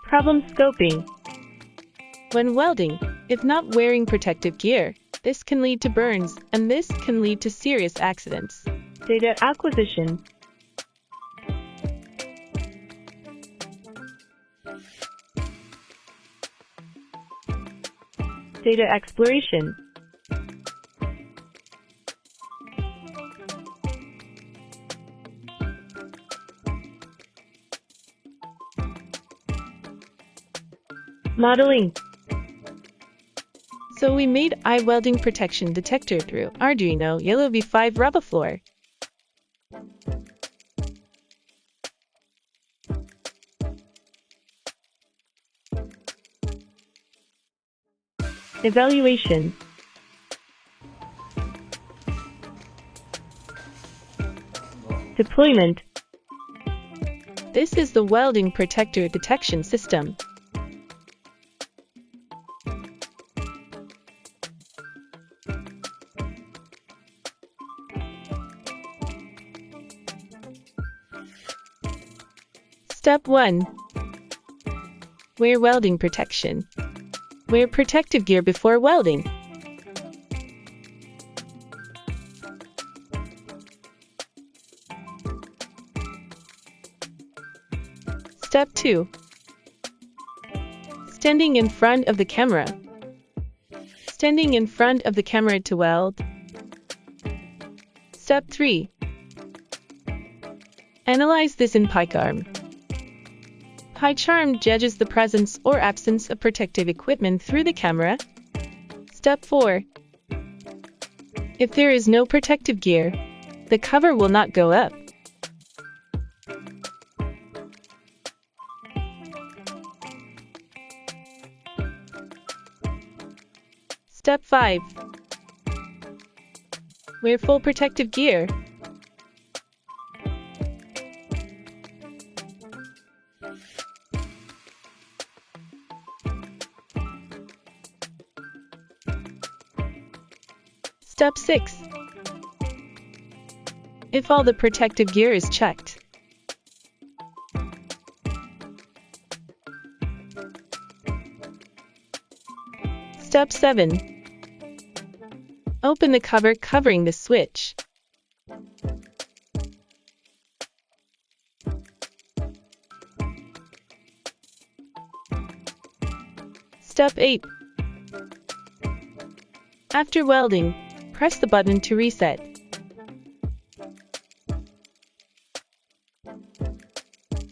Problem scoping. When welding, if not wearing protective gear, this can lead to burns, and this can lead to serious accidents. Data acquisition. Data exploration. Modeling. So we made eye welding protection detector through Arduino Yellow V5 RoboFloor. Evaluation. Deployment. This is the welding protector detection system. Step 1. Wear welding protection. Wear protective gear before welding. Step 2. Standing in front of the camera. Standing in front of the camera to weld. Step 3. Analyze this in PyCharm. PyCharm judges the presence or absence of protective equipment through the camera. Step 4. If there is no protective gear, the cover will not go up. Step 5. Wear full protective gear. Step 6. If all the protective gear is checked. Step 7. Open the cover covering the switch. Step 8. After welding, press the button to reset.